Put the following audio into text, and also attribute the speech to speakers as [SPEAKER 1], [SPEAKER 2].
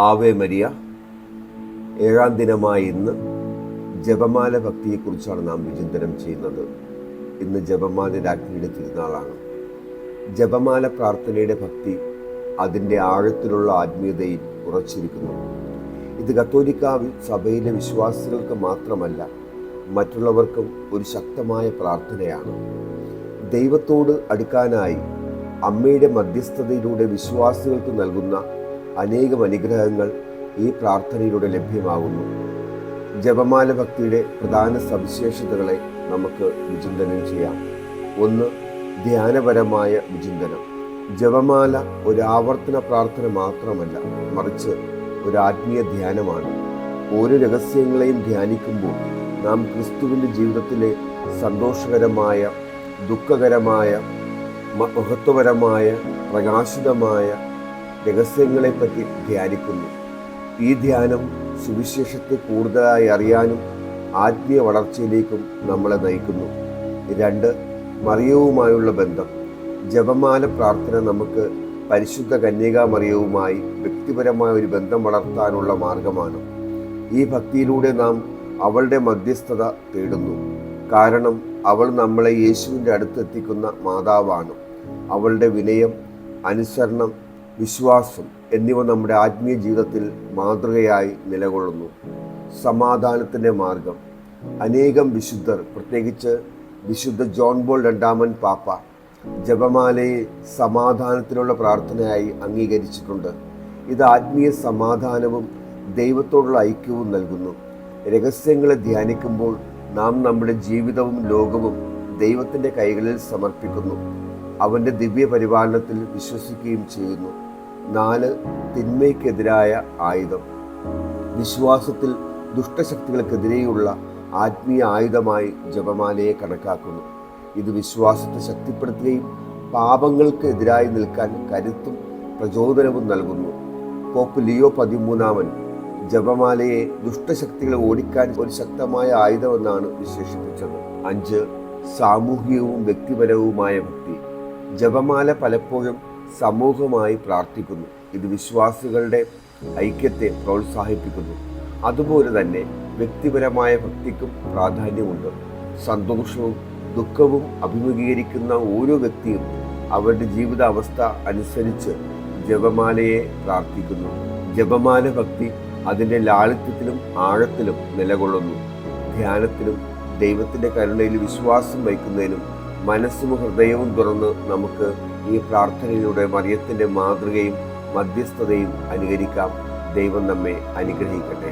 [SPEAKER 1] Ave Maria. ഏഴാം ദിനമായ ഇന്ന് ജപമാല ഭക്തിയെക്കുറിച്ചാണ് നാം വിചിന്തനം ചെയ്യുന്നത്. ഇന്ന് ജപമാല രാജ്ഞിയുടെ തിരുനാളാണ്. ജപമാല പ്രാർത്ഥനയുടെ ഭക്തി അതിൻ്റെ ആഴത്തിലുള്ള ആത്മീയതയിൽ ഉറച്ചിരിക്കുന്നു. ഇത് കത്തോലിക്ക സഭയിലെ വിശ്വാസികൾക്ക് മാത്രമല്ല, മറ്റുള്ളവർക്കും ഒരു ശക്തമായ പ്രാർത്ഥനയാണ്. ദൈവത്തോട് അടുക്കാനായി അമ്മയുടെ മധ്യസ്ഥതയിലൂടെ വിശ്വാസികൾക്ക് നൽകുന്ന അനേകം അനുഗ്രഹങ്ങൾ ഈ പ്രാർത്ഥനയിലൂടെ ലഭ്യമാകുന്നു. ജപമാല ഭക്തിയുടെ പ്രധാന സവിശേഷതകളെ നമുക്ക് വിചിന്തനം ചെയ്യാം. ഒന്ന്, ധ്യാനപരമായ വിചിന്തനം. ജപമാല ഒരു ആവർത്തന പ്രാർത്ഥന മാത്രമല്ല, മറിച്ച് ഒരു ആത്മീയ ധ്യാനമാണ്. ഓരോ രഹസ്യങ്ങളെയും ധ്യാനിക്കുമ്പോൾ നാം ക്രിസ്തുവിൻ്റെ ജീവിതത്തിലെ സന്തോഷകരമായ, ദുഃഖകരമായ, മഹത്വപരമായ, പ്രകാശിതമായ രഹസ്യങ്ങളെപ്പറ്റി ധ്യാനിക്കുന്നു. ഈ ധ്യാനം സുവിശേഷത്തെ കൂടുതലായി അറിയാനും ആത്മീയ വളർച്ചയിലേക്കും നമ്മളെ നയിക്കുന്നു. 2, മറിയവുമായുള്ള ബന്ധം. ജപമാല പ്രാർത്ഥന നമുക്ക് പരിശുദ്ധ കന്യകാ മറിയവുമായി വ്യക്തിപരമായ ഒരു ബന്ധം വളർത്താനുള്ള മാർഗമാണ്. ഈ ഭക്തിയിലൂടെ നാം അവളുടെ മധ്യസ്ഥത തേടുന്നു. കാരണം അവൾ നമ്മളെ യേശുവിൻ്റെ അടുത്തെത്തിക്കുന്ന മാതാവാണ്. അവളുടെ വിനയം, അനുസരണം, വിശ്വാസം എന്നിവ നമ്മുടെ ആത്മീയ ജീവിതത്തിൽ മാതൃകയായി നിലകൊള്ളുന്നു. സമാധാനത്തിൻ്റെ മാർഗം. അനേകം വിശുദ്ധർ, പ്രത്യേകിച്ച് വിശുദ്ധ ജോൺ പോൾ രണ്ടാമൻ പാപ്പ, ജപമാലയെ സമാധാനത്തിനുള്ള പ്രാർത്ഥനയായി അംഗീകരിച്ചിട്ടുണ്ട്. ഇത് ആത്മീയ സമാധാനവും ദൈവത്തോടുള്ള ഐക്യവും നൽകുന്നു. രഹസ്യങ്ങളെ ധ്യാനിക്കുമ്പോൾ നാം നമ്മുടെ ജീവിതവും ലോകവും ദൈവത്തിൻ്റെ കൈകളിൽ സമർപ്പിക്കുന്നു. അവൻ്റെ ദിവ്യ പരിപാലനത്തിൽ വിശ്വസിക്കുകയും ചെയ്യുന്നു. 4, തിന്മയ്ക്കെതിരായ ആയുധം. വിശ്വാസത്തിൽ ദുഷ്ടശക്തികൾക്കെതിരെയുള്ള ആത്മീയ ആയുധമായി ജപമാലയെ കണക്കാക്കുന്നു. ഇത് വിശ്വാസത്തെ ശക്തിപ്പെടുത്തുകയും പാപങ്ങൾക്ക് എതിരായി നിൽക്കാൻ കരുത്തും പ്രചോദനവും നൽകുന്നു. പോപ്പ് ലിയോ 13 ജപമാലയെ ദുഷ്ടശക്തികളെ ഓടിക്കാൻ ഒരു ശക്തമായ ആയുധമെന്നാണ് വിശേഷിപ്പിച്ചത്. 5, സാമൂഹികവും വ്യക്തിപരവുമായ ഭക്തി. ജപമാല പലപ്പോഴും സമൂഹമായി പ്രാർത്ഥിക്കുന്നു. ഇത് വിശ്വാസികളുടെ ഐക്യത്തെ പ്രോത്സാഹിപ്പിക്കുന്നു. അതുപോലെ തന്നെ വ്യക്തിപരമായ ഭക്തിക്കും പ്രാധാന്യമുണ്ട്. സന്തോഷവും ദുഃഖവും അഭിമുഖീകരിക്കുന്ന ഓരോ വ്യക്തിയും അവരുടെ ജീവിതാവസ്ഥ അനുസരിച്ച് ജപമാലയെ പ്രാർത്ഥിക്കുന്നു. ജപമാല ഭക്തി അതിൻ്റെ ലാളിത്യത്തിലും ആഴത്തിലും നിലകൊള്ളുന്നു. ധ്യാനത്തിനും ദൈവത്തിൻ്റെ കരുണയിൽ വിശ്വാസം വയ്ക്കുന്നതിനും മനസ്സും ഹൃദയവും തുറന്ന് നമുക്ക് ഈ പ്രാർത്ഥനയിലൂടെ മറിയത്തിൻ്റെ മാതൃകയും മധ്യസ്ഥതയും അനുകരിക്കാം. ദൈവം നമ്മെ അനുഗ്രഹിക്കട്ടെ.